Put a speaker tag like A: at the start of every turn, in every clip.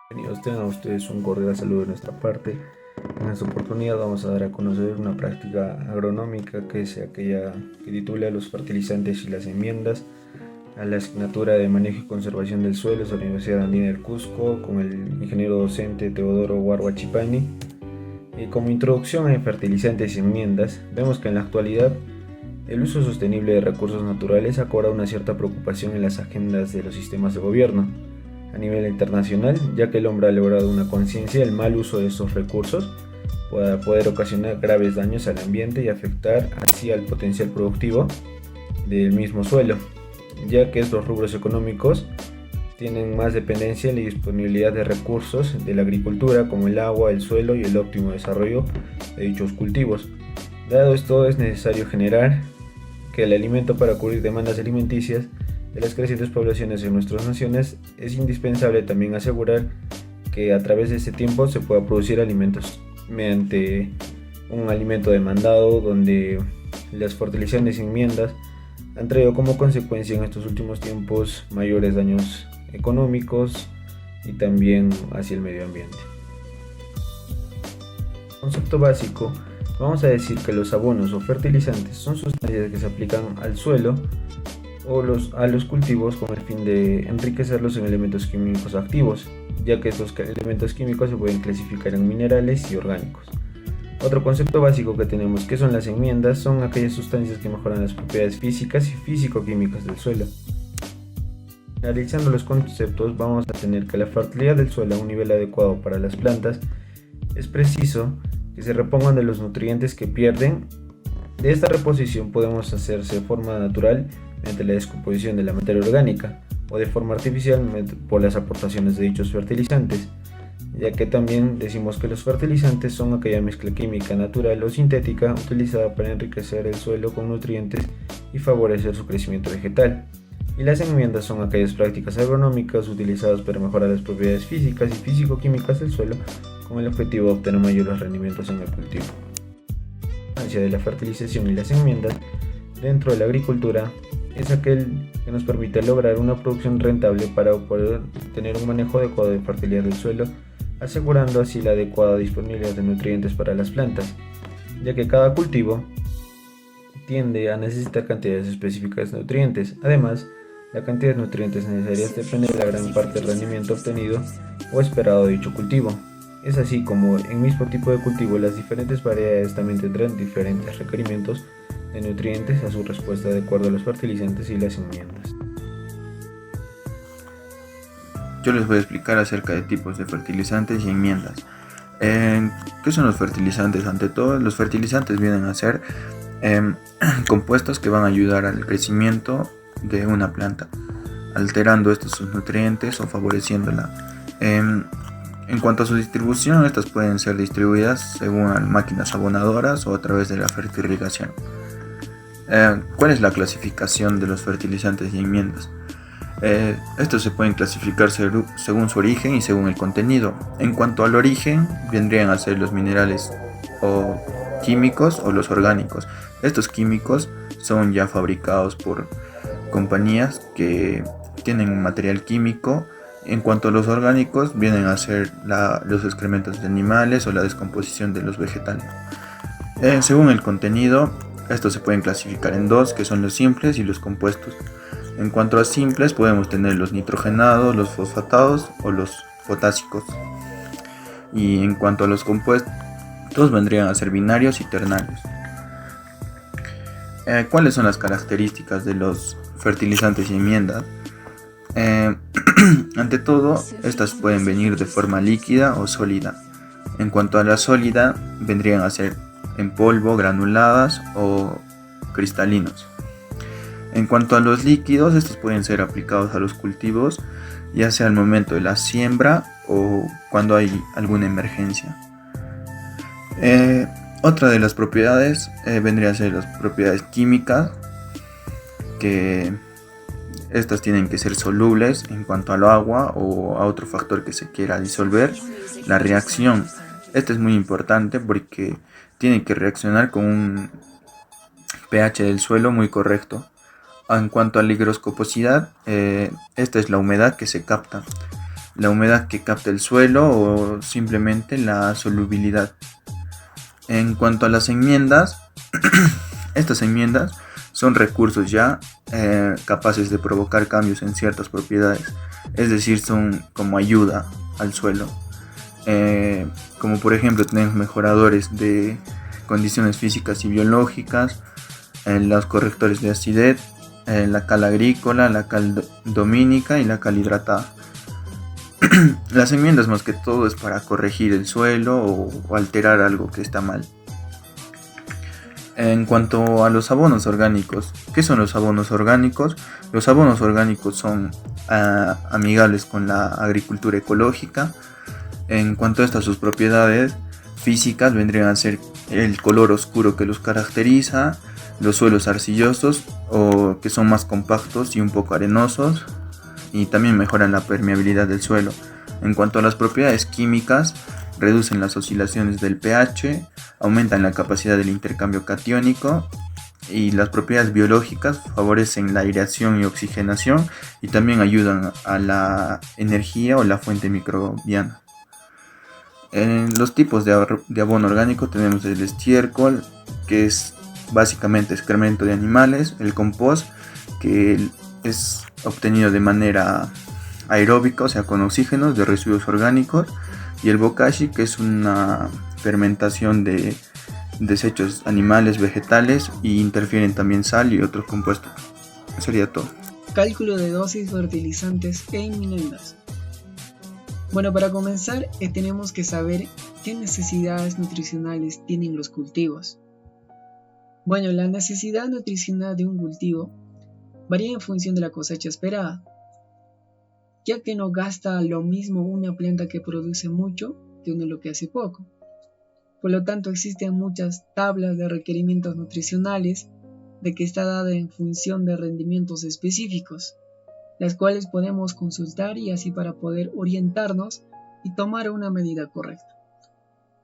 A: Bienvenidos tengan ustedes un cordial saludo de nuestra parte. En esta oportunidad vamos a dar a conocer una práctica agronómica que es aquella que titula Los fertilizantes y las enmiendas a la asignatura de Manejo y Conservación del Suelo de la Universidad Andina del Cusco con el ingeniero docente Teodoro Guarguachipani. Como introducción en fertilizantes y enmiendas, vemos que en la actualidad el uso sostenible de recursos naturales ha cobrado una cierta preocupación en las agendas de los sistemas de gobierno a nivel internacional, ya que el hombre ha logrado una conciencia del mal uso de estos recursos para poder ocasionar graves daños al ambiente y afectar así al potencial productivo del mismo suelo, ya que estos rubros económicos tienen más dependencia en la disponibilidad de recursos de la agricultura como el agua, el suelo y el óptimo desarrollo de dichos cultivos. Dado esto, es necesario generar que el alimento para cubrir demandas alimenticias de las crecientes poblaciones en nuestras naciones. Es indispensable también asegurar que a través de este tiempo se pueda producir alimentos mediante un alimento demandado, donde las fertilizantes y enmiendas han traído como consecuencia en estos últimos tiempos mayores daños económicos y también hacia el medio ambiente. Concepto básico: vamos a decir que los abonos o fertilizantes son sustancias que se aplican al suelo o a los cultivos con el fin de enriquecerlos en elementos químicos activos, ya que estos elementos químicos se pueden clasificar en minerales y orgánicos. Otro concepto básico que tenemos, que son las enmiendas, son aquellas sustancias que mejoran las propiedades físicas y físico-químicas del suelo. Analizando los conceptos, vamos a tener que la fertilidad del suelo a un nivel adecuado para las plantas es preciso que se repongan de los nutrientes que pierden. De esta reposición podemos hacerse de forma natural mediante la descomposición de la materia orgánica o de forma artificial por las aportaciones de dichos fertilizantes, ya que también decimos que los fertilizantes son aquella mezcla química natural o sintética utilizada para enriquecer el suelo con nutrientes y favorecer su crecimiento vegetal. Y las enmiendas son aquellas prácticas agronómicas utilizadas para mejorar las propiedades físicas y físico-químicas del suelo con el objetivo de obtener mayores rendimientos en el cultivo. La importancia de la fertilización y las enmiendas dentro de la agricultura es aquel que nos permite lograr una producción rentable para poder tener un manejo adecuado de fertilidad del suelo, asegurando así la adecuada disponibilidad de nutrientes para las plantas, ya que cada cultivo tiende a necesitar cantidades específicas de nutrientes. Además, la cantidad de nutrientes necesarias depende de la gran parte del rendimiento obtenido o esperado de dicho cultivo. Es así como en mismo tipo de cultivo las diferentes variedades también tendrán diferentes requerimientos de nutrientes a su respuesta de acuerdo a los fertilizantes y las enmiendas.
B: Yo les voy a explicar acerca de tipos de fertilizantes y enmiendas. ¿Qué son los fertilizantes? Ante todo, los fertilizantes vienen a ser compuestos que van a ayudar al crecimiento de una planta, alterando estos sus nutrientes o favoreciéndola. En cuanto a su distribución, estas pueden ser distribuidas según máquinas abonadoras o a través de la fertirrigación. ¿Cuál es la clasificación de los fertilizantes y enmiendas? Estos se pueden clasificar según su origen y según el contenido. En cuanto al origen, vendrían a ser los minerales o químicos o los orgánicos. Estos químicos son ya fabricados por compañías que tienen material químico. En cuanto a los orgánicos, vienen a ser los excrementos de animales o la descomposición de los vegetales. Según el contenido, estos se pueden clasificar en dos, que son los simples y los compuestos. En cuanto a simples, podemos tener los nitrogenados, los fosfatados o los potásicos. Y en cuanto a los compuestos, vendrían a ser binarios y ternarios. ¿Cuáles son las características de los fertilizantes y enmiendas? Ante todo, estas pueden venir de forma líquida o sólida. En cuanto a la sólida, vendrían a ser en polvo, granuladas o cristalinos. En cuanto a los líquidos, estos pueden ser aplicados a los cultivos, ya sea al momento de la siembra o cuando hay alguna emergencia. Otra de las propiedades vendría a ser las propiedades químicas, que estas tienen que ser solubles en cuanto al agua o a otro factor que se quiera disolver. La reacción, esta es muy importante porque tienen que reaccionar con un pH del suelo muy correcto. En cuanto a la higroscoposidad, esta es la humedad que se capta. la humedad que capta el suelo o simplemente la solubilidad. En cuanto a las enmiendas, estas enmiendas son recursos ya capaces de provocar cambios en ciertas propiedades, es decir, son como ayuda al suelo. Como por ejemplo tenemos mejoradores de condiciones físicas y biológicas, los correctores de acidez, la cal agrícola, la cal domínica y la cal hidratada. Las enmiendas más que todo es para corregir el suelo o alterar algo que está mal. En cuanto a los abonos orgánicos, ¿qué son los abonos orgánicos? Los abonos orgánicos son amigables con la agricultura ecológica. En cuanto a estas, sus propiedades físicas vendrían a ser el color oscuro que los caracteriza, los suelos arcillosos o que son más compactos y un poco arenosos, y también mejoran la permeabilidad del suelo. En cuanto a las propiedades químicas, reducen las oscilaciones del pH, aumentan la capacidad del intercambio catiónico, y las propiedades biológicas favorecen la aireación y oxigenación y también ayudan a la energía o la fuente microbiana. En los tipos de abono orgánico tenemos el estiércol, que es básicamente excremento de animales, el compost, que es obtenido de manera aeróbica, o sea con oxígenos de residuos orgánicos, y el bokashi, que es una fermentación de desechos animales, vegetales, y interfieren también sal y otros compuestos. Eso sería todo.
C: Cálculo de dosis, fertilizantes e enmiendas. Bueno, para comenzar tenemos que saber qué necesidades nutricionales tienen los cultivos. Bueno, la necesidad nutricional de un cultivo varía en función de la cosecha esperada, ya que no gasta lo mismo una planta que produce mucho que una lo que hace poco. Por lo tanto, existen muchas tablas de requerimientos nutricionales de que está dada en función de rendimientos específicos, las cuales podemos consultar y así para poder orientarnos y tomar una medida correcta.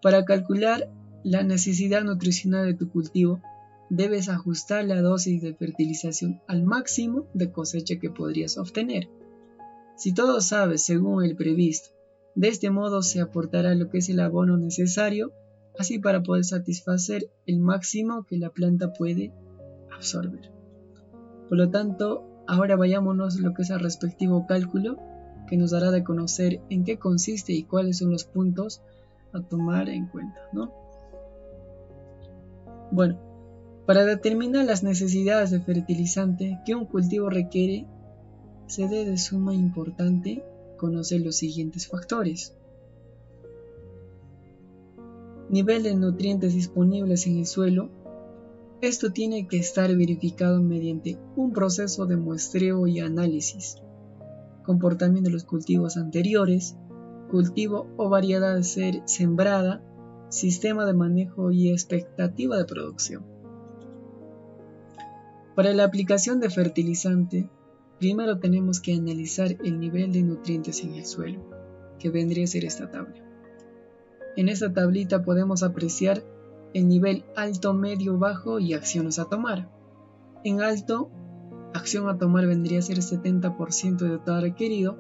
C: Para calcular la necesidad nutricional de tu cultivo, debes ajustar la dosis de fertilización al máximo de cosecha que podrías obtener. Si todo sale según el previsto, de este modo se aportará lo que es el abono necesario, así para poder satisfacer el máximo que la planta puede absorber. Por lo tanto, ahora vayámonos a lo que es el respectivo cálculo, que nos dará de conocer en qué consiste y cuáles son los puntos a tomar en cuenta, ¿no? Bueno, para determinar las necesidades de fertilizante que un cultivo requiere, se debe de suma importante conocer los siguientes factores: nivel de nutrientes disponibles en el suelo. Esto tiene que estar verificado mediante un proceso de muestreo y análisis. Comportamiento de los cultivos anteriores, cultivo o variedad de ser sembrada, sistema de manejo y expectativa de producción. Para la aplicación de fertilizante, primero tenemos que analizar el nivel de nutrientes en el suelo, que vendría a ser esta tabla. En esta tablita podemos apreciar el nivel alto, medio, bajo y acciones a tomar. En alto, acción a tomar vendría a ser 70% de todo requerido,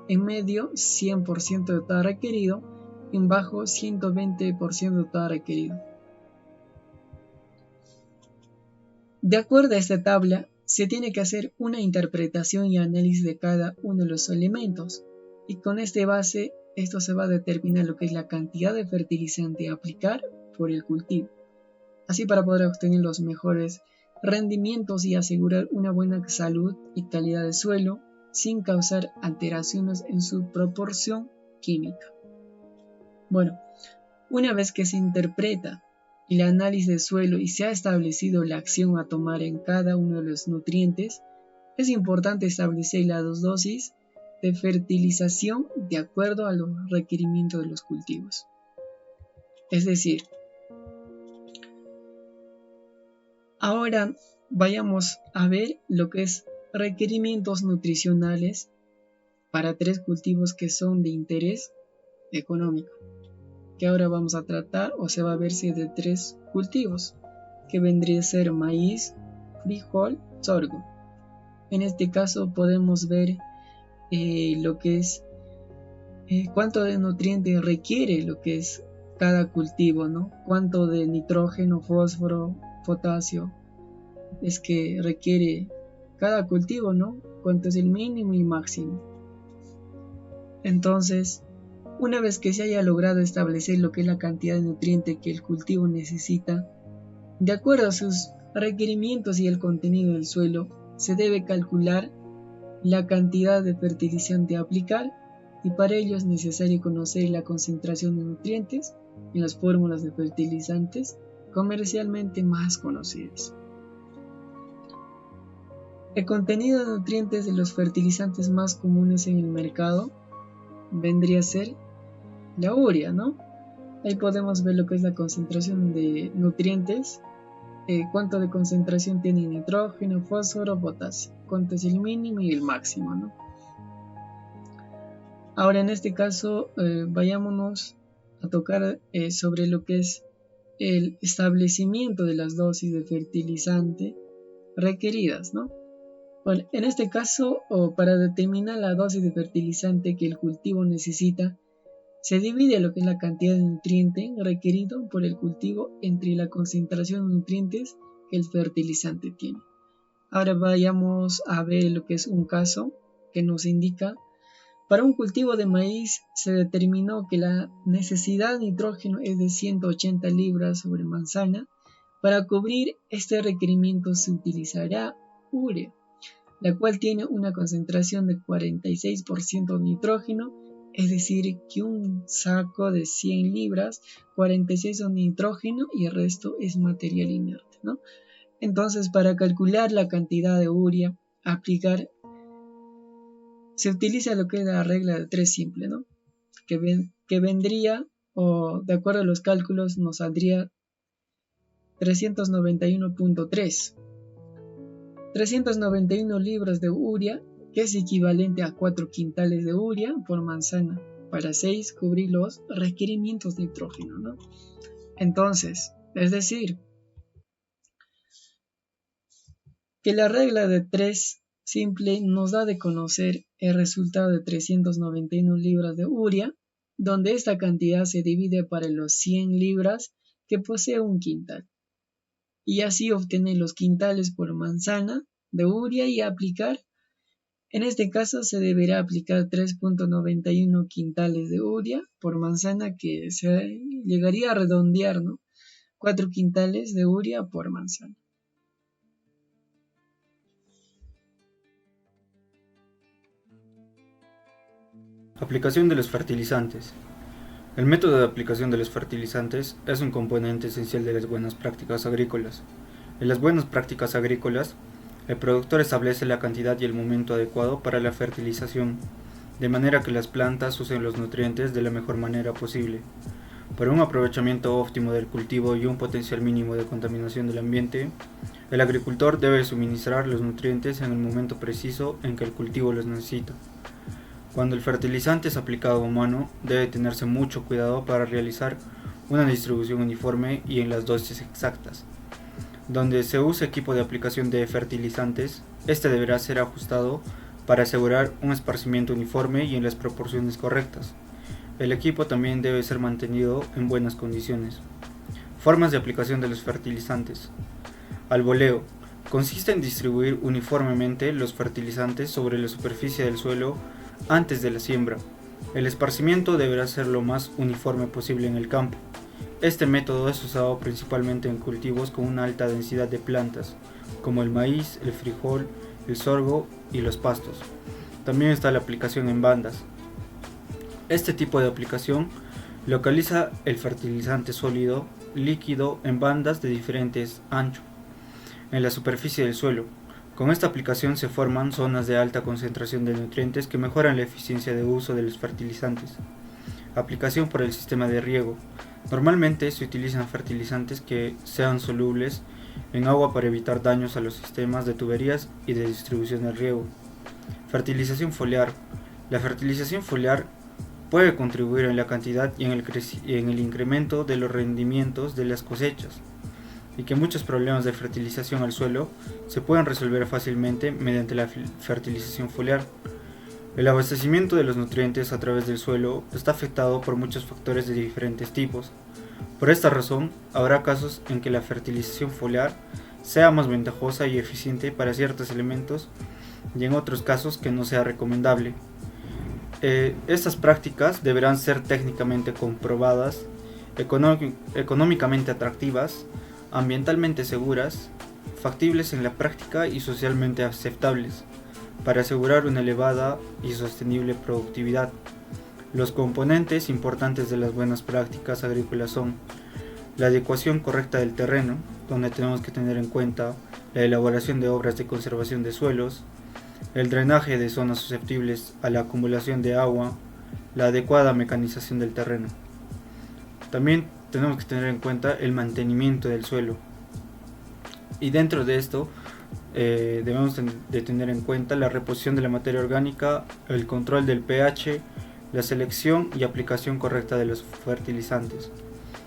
C: en medio 100% de todo requerido, en bajo 120% de todo requerido. De acuerdo a esta tabla, se tiene que hacer una interpretación y análisis de cada uno de los elementos, y con esta base, esto se va a determinar lo que es la cantidad de fertilizante a aplicar por el cultivo, así para poder obtener los mejores rendimientos y asegurar una buena salud y calidad del suelo sin causar alteraciones en su proporción química. Bueno, una vez que se interpreta el análisis del suelo y se ha establecido la acción a tomar en cada uno de los nutrientes, es importante establecer las dosis de fertilización de acuerdo a los requerimientos de los cultivos. Es decir, ahora vayamos a ver lo que es requerimientos nutricionales para 3 cultivos que son de interés económico, que ahora vamos a tratar o se va a ver si es de 3 cultivos, que vendría a ser maíz, frijol, sorgo. En este caso podemos ver lo que es cuánto de nutriente requiere lo que es cada cultivo, ¿no? Cuánto de nitrógeno, fósforo, potasio es que requiere cada cultivo, ¿no? Cuánto es el mínimo y máximo. Entonces, una vez que se haya logrado establecer lo que es la cantidad de nutriente que el cultivo necesita, de acuerdo a sus requerimientos y el contenido del suelo, se debe calcular la cantidad de fertilizante a aplicar, y para ello es necesario conocer la concentración de nutrientes en las fórmulas de fertilizantes comercialmente más conocidas. El contenido de nutrientes de los fertilizantes más comunes en el mercado vendría a ser la urea, ¿no? Ahí podemos ver lo que es la concentración de nutrientes, cuánto de concentración tiene nitrógeno, fósforo, potasio, cuánto es el mínimo y el máximo, ¿no? Ahora en este caso vayámonos a tocar sobre lo que es el establecimiento de las dosis de fertilizante requeridas, ¿no? Bueno, en este caso, para determinar la dosis de fertilizante que el cultivo necesita, se divide lo que es la cantidad de nutriente requerido por el cultivo entre la concentración de nutrientes que el fertilizante tiene. Ahora vayamos a ver lo que es un caso que nos indica. Para un cultivo de maíz se determinó que la necesidad de nitrógeno es de 180 libras sobre manzana. Para cubrir este requerimiento se utilizará urea, la cual tiene una concentración de 46% de nitrógeno, es decir, que un saco de 100 libras, 46 son nitrógeno y el resto es material inerte, ¿no? Entonces, para calcular la cantidad de urea a aplicar, se utiliza lo que es la regla de 3 simple, ¿no? Que vendría, o de acuerdo a los cálculos, nos saldría 391.3. 391 libras de urea, que es equivalente a 4 quintales de urea por manzana, para 6 cubrir los requerimientos de nitrógeno, ¿no? Entonces, es decir, que la regla de 3 simple nos da de conocer el resultado de 391 libras de urea, donde esta cantidad se divide para los 100 libras que posee un quintal, y así obtener los quintales por manzana de urea y aplicar. En este caso se deberá aplicar 3.91 quintales de urea por manzana, que se llegaría a redondear, ¿no? 4 quintales de urea por manzana.
A: Aplicación de los fertilizantes. El método de aplicación de los fertilizantes es un componente esencial de las buenas prácticas agrícolas. En las buenas prácticas agrícolas, el productor establece la cantidad y el momento adecuado para la fertilización, de manera que las plantas usen los nutrientes de la mejor manera posible. Para un aprovechamiento óptimo del cultivo y un potencial mínimo de contaminación del ambiente, el agricultor debe suministrar los nutrientes en el momento preciso en que el cultivo los necesita. Cuando el fertilizante es aplicado a mano, debe tenerse mucho cuidado para realizar una distribución uniforme y en las dosis exactas. Donde se use equipo de aplicación de fertilizantes, este deberá ser ajustado para asegurar un esparcimiento uniforme y en las proporciones correctas. El equipo también debe ser mantenido en buenas condiciones. Formas de aplicación de los fertilizantes. Al voleo. Consiste en distribuir uniformemente los fertilizantes sobre la superficie del suelo antes de la siembra. El esparcimiento deberá ser lo más uniforme posible en el campo. Este método es usado principalmente en cultivos con una alta densidad de plantas, como el maíz, el frijol, el sorgo y los pastos. También está la aplicación en bandas. Este tipo de aplicación localiza el fertilizante sólido, líquido en bandas de diferentes anchos en la superficie del suelo. Con esta aplicación se forman zonas de alta concentración de nutrientes que mejoran la eficiencia de uso de los fertilizantes. Aplicación por el sistema de riego. Normalmente se utilizan fertilizantes que sean solubles en agua para evitar daños a los sistemas de tuberías y de distribución del riego. Fertilización foliar. La fertilización foliar puede contribuir en la cantidad y en el incremento de los rendimientos de las cosechas, y que muchos problemas de fertilización al suelo se pueden resolver fácilmente mediante la fertilización foliar.
D: El abastecimiento de los nutrientes a través del suelo está afectado por muchos factores de diferentes tipos. Por esta razón, habrá casos en que la fertilización foliar sea más ventajosa y eficiente para ciertos elementos y en otros casos que no sea recomendable. Estas prácticas deberán ser técnicamente comprobadas, económicamente atractivas, ambientalmente seguras, factibles en la práctica y socialmente aceptables, para asegurar una elevada y sostenible productividad. Los componentes importantes de las buenas prácticas agrícolas son la adecuación correcta del terreno, donde tenemos que tener en cuenta la elaboración de obras de conservación de suelos, el drenaje de zonas susceptibles a la acumulación de agua, la adecuada mecanización del terreno. También tenemos que tener en cuenta el mantenimiento del suelo. Y dentro de esto debemos de tener en cuenta la reposición de la materia orgánica, el control del pH, la selección y aplicación correcta de los fertilizantes.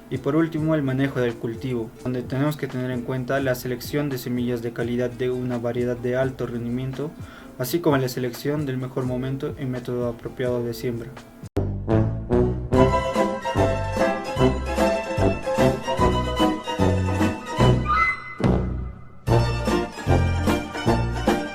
D: Y por último, el manejo del cultivo, donde tenemos que tener en cuenta la selección de semillas de calidad de una variedad de alto rendimiento, así como la selección del mejor momento y método apropiado de siembra.